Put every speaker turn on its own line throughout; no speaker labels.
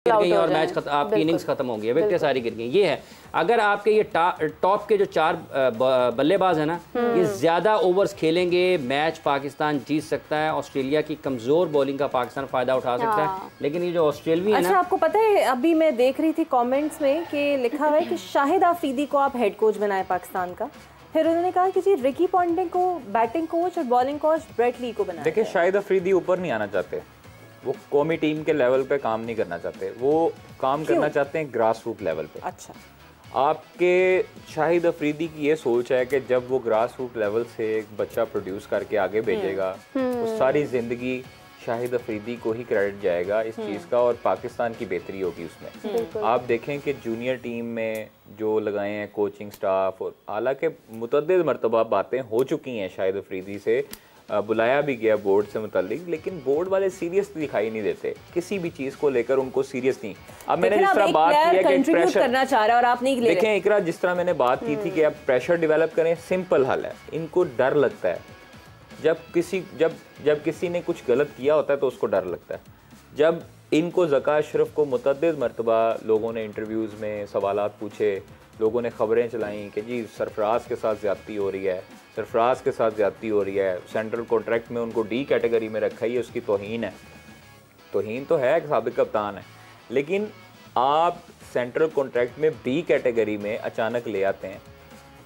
गिर गई और मैच आपकी इनिंग्स खत्म हो गई, विकेटें सारी गिर गई। ये है अगर आपके ये टॉप के जो 4 बल्लेबाज है ना, ये ज्यादा ओवर्स खेलेंगे, मैच पाकिस्तान जीत सकता है। ऑस्ट्रेलिया की कमजोर बॉलिंग का पाकिस्तान फायदा उठा सकता है, लेकिन ये जो ऑस्ट्रेलिया है
अच्छा, आपको पता है अभी मैं देख रही थी कमेंट्स में कि लिखा हुआ है कि शाहिद आफरीदी को आप हेड कोच बनाए पाकिस्तान का। फिर उन्होंने कहा कि जी रिकी पॉन्टिंग को बैटिंग कोच और बॉलिंग कोच ब्रेट ली को बनाया।
देखिए, शाहिद अफरीदी ऊपर नहीं आना चाहते, वो कौमी टीम के लेवल पे काम नहीं करना चाहते, वो काम करना चाहते हैं ग्रास रूट लेवल पे।
अच्छा,
आपके शाहिद अफरीदी की ये सोच है कि जब वो ग्रास रूट लेवल से एक बच्चा प्रोड्यूस करके आगे भेजेगा तो सारी जिंदगी शाहिद अफरीदी को ही क्रेडिट जाएगा इस चीज़ का, और पाकिस्तान की बेहतरी होगी उसमें। आप देखें कि जूनियर टीम में जो लगाए हैं कोचिंग स्टाफ, और हालांकि मुतअद्दिद मरतबा बातें हो चुकी हैं शाहिद अफरीदी से, बुलाया भी गया बोर्ड से मुतालिक, लेकिन बोर्ड वाले सीरियस दिखाई नहीं देते किसी भी चीज़ को लेकर, उनको सीरियस नहीं। अब मैंने जिस तरह बात की है कि प्रेशर
करना चाह रहा है और आप नहीं ले रहे।
देखें इकरा, जिस तरह मैंने बात की थी कि आप प्रेशर डेवलप करें, सिंपल हल है। इनको डर लगता है जब किसी ने कुछ गलत किया होता है तो उसको डर लगता है। जब इनको ज़का अशरफ को मुतअद्दिद मरतबा लोगों ने इंटरव्यूज़ में सवालात पूछे, लोगों ने ख़बरें चलाई कि जी सरफराज के साथ ज़्यादती हो रही है, सरफराज के साथ ज़्यादती हो रही है, सेंट्रल कॉन्ट्रैक्ट में उनको डी कैटेगरी में रखा ही, उसकी तौहीन है। तौहीन तो है, साबिक़ कप्तान है, लेकिन आप सेंट्रल कॉन्ट्रैक्ट में बी कैटेगरी में अचानक ले आते हैं,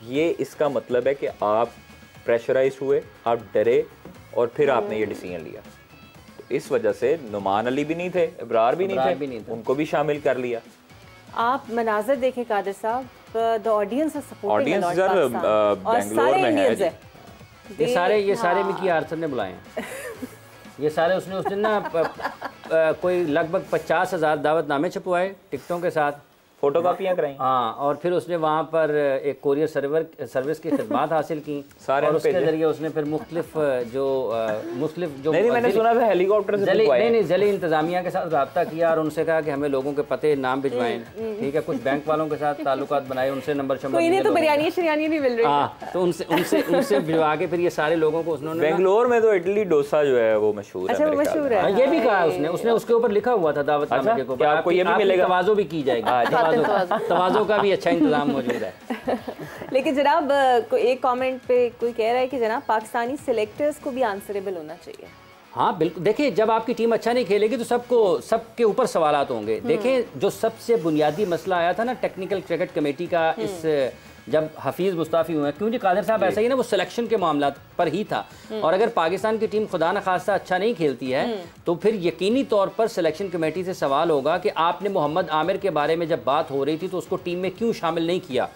ये इसका मतलब है कि आप प्रेशराइज हुए, आप डरे, और फिर आपने ये डिसीजन लिया। तो इस वजह से नुमान अली भी नहीं थे, इब्रार भी नहीं थे, उनको भी शामिल कर लिया।
आप मनाज़र देखें कादिर साहब, the audience is supporting
audience Bangalore में है।
ये सारे मिकी आर्थर ने बुलाए हैं। ये सारे उसने उस दिन ना कोई लगभग 50,000 दावतनामे छपवाए टिकटों के साथ,
फोटोकॉपियाँ कराई।
हाँ, और फिर उसने वहाँ पर एक कोरियर सर्विस की खिदमत हासिल की और उसके जरिए उसने फिर मुख्तलिफ जो
नहीं, मैंने सुना था हेलीकॉप्टर से
ज़िले इंतजामिया के साथ रब्ता किया और उनसे कहा कि हमें लोगों के पते नाम भिजवाएं, ठीक है। कुछ बैंक वालों के साथ ताल्लुकात बनाए, उनसे नंबर
तो बिरयानी शरियानी नहीं मिल रही।
हाँ, तो उनसे भिजवा के फिर ये सारे लोगों को उन्होंने,
बेंगलोर में तो इडली डोसा जो है वो मशहूर है।
अच्छा, वो मशहूर है।
ये भी कहा उसने उसके ऊपर लिखा हुआ था दावतनामे के ऊपर, आपको ये भी मिलेगा, तवाज़ो भी की जाएगी, तवाज़ो का भी अच्छा इंतजाम मौजूद है।
लेकिन जनाब एक कमेंट पे कोई कह रहा है कि जनाब पाकिस्तानी सिलेक्टर्स को भी आंसरेबल होना चाहिए।
हाँ बिल्कुल, देखिए जब आपकी टीम अच्छा नहीं खेलेगी तो सबके ऊपर सवालात होंगे। देखें जो सबसे बुनियादी मसला आया था ना टेक्निकल क्रिकेट कमेटी का, इस जब हफीज़ मुस्ताफ़ी हुए, क्योंकि कादिर साहब ऐसा ही ना, वो सिलेक्शन के मामला पर ही था। और अगर पाकिस्तान की टीम खुदा न खास्ता अच्छा नहीं खेलती है तो फिर यकीनी तौर पर सिलेक्शन कमेटी से सवाल होगा कि आपने मोहम्मद आमिर के बारे में जब बात हो रही थी तो उसको टीम में क्यों शामिल नहीं किया।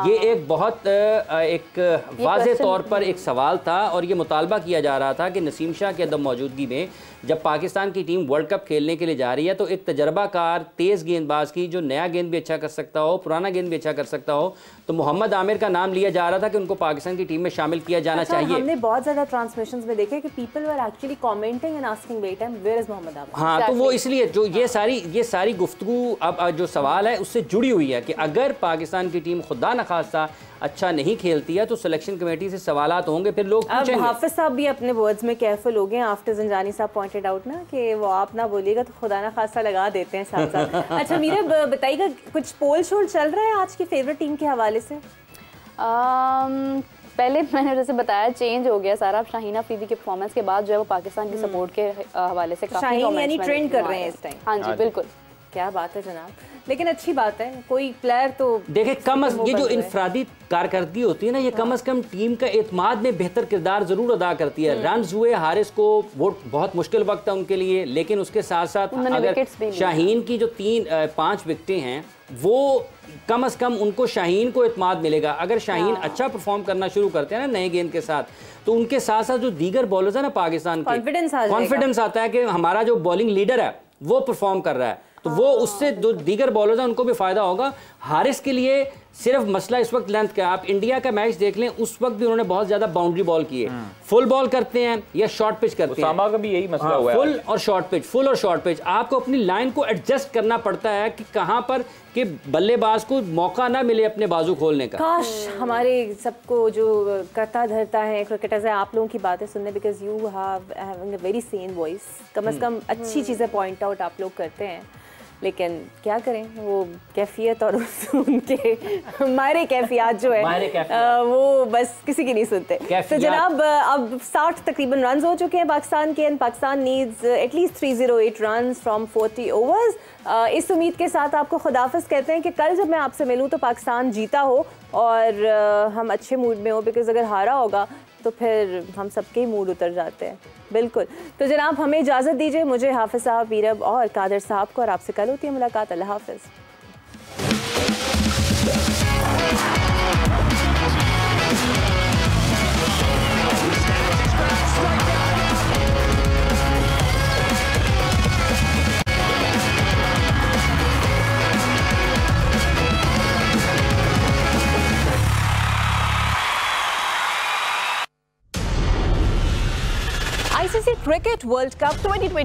ये एक बहुत एक वाज़े तौर पर एक सवाल था और ये मुतालबा किया जा रहा था कि नसीम शाह की अदम मौजूदगी में जब पाकिस्तान की टीम वर्ल्ड कप खेलने के लिए जा रही है तो एक तजर्बाकार तेज़ गेंदबाज की, जो नया गेंद भी अच्छा कर सकता हो, पुराना गेंद भी अच्छा कर सकता हो, तो मोहम्मद आमिर का नाम लिया जा रहा था कि उनको पाकिस्तान की टीम में शामिल किया जाना चाहिए।
हमने बहुत ज़्यादा ट्रांसमिशंस में देखे कि people were actually commenting and asking wait time where is Mohammad Aamir.
हाँ, तो वो इसलिए जो ये सारी गुफ्तगू अब जो सवाल है उससे जुड़ी हुई है कि अगर पाकिस्तान की टीम खुदा न खास्ता अच्छा नहीं खेलती है तो सिलेक्शन कमेटी से सवालात होंगे, फिर लोग पूछेंगे।
अब हाफिज साहब भी अपने वर्ड्स में केयरफुल हो गए आफ्टर जंजानी साहब पॉइंटेड आउट ना कि वो आप ना बोलिएगा तो खुदा ना खासा लगा देते हैं साथ साथ। अच्छा मीरा बताइएगा, कुछ पोल शोल चल रहा है आज की फेवरेट टीम के हवाले से?
पहले मैंने जैसे बताया चेंज हो गया सारा। शाहीन अफरीदी के परफॉर्मेंस के बाद जो है वो पाकिस्तान की सपोर्ट के हवाले से काफी
यानी ट्रेंड कर रहे हैं इस टाइम।
हाँ जी बिल्कुल,
क्या बात है जनाब, लेकिन अच्छी बात है कोई प्लेयर तो देखे
ये जो इनफरादी कारकर्दगी होती है ना, ये कम अज कम टीम का एतमाद में बेहतर किरदार जरूर अदा करती है। रन्स हुए, हारिस को वो बहुत मुश्किल वक्त है उनके लिए, लेकिन उसके साथ साथ अगर शाहीन की जो 5 विकेटें हैं वो कम अज कम उनको शाहीन को एतमाद मिलेगा। अगर शाहीन अच्छा परफॉर्म करना शुरू करते हैं ना नए गेंद के साथ, तो उनके साथ साथ जो दीगर बॉलर्स है ना पाकिस्तान के, कॉन्फिडेंस आता है कि हमारा जो बॉलिंग लीडर है वो परफॉर्म कर रहा है, तो वो उससे जो दीगर बॉलर्स हैं उनको भी फायदा होगा। हारिस के लिए सिर्फ मसला इस वक्त लेंथ का, आप इंडिया का मैच देख लें उस वक्त भी उन्होंने बहुत ज्यादा बाउंड्री बॉल की है। फुल बॉल करते हैं या शॉर्ट पिच करते हैं,
का भी यही मसला हुआ है।
फुल और शॉर्ट पिच आपको अपनी लाइन को एडजस्ट करना पड़ता है कि कहां पर कि बल्लेबाज को मौका ना मिले अपने बाजू खोलने का।
काश हमारे सबको जो करता धरता है क्रिकेटर्स है आप लोगों की बातें सुनने, because you having a very sane voice, कम से कम अच्छी चीज़ें पॉइंट आउट आप लोग करते हैं। लेकिन क्या करें, वो कैफियत और उनके हमारे कैफियत जो है वो बस किसी की नहीं सुनते। तो जनाब अब 60 तकरीबन रन हो चुके हैं पाकिस्तान के, and Pakistan needs at least 308 run from 40 overs. इस उम्मीद के साथ आपको खुदाफिज कहते हैं कि कल जब मैं आपसे मिलूँ तो पाकिस्तान जीता हो और हम अच्छे मूड में हो, बिकॉज अगर हारा होगा तो फिर हम सबके ही मूड उतर जाते हैं। बिल्कुल। तो जनाब हमें इजाज़त दीजिए, मुझे हाफिज़ साहब, मीरब और कादर साहब को, और आपसे कल होती है मुलाकात। अल्लाह हाफिज़।
आईसीसी क्रिकेट वर्ल्ड कप 2023 में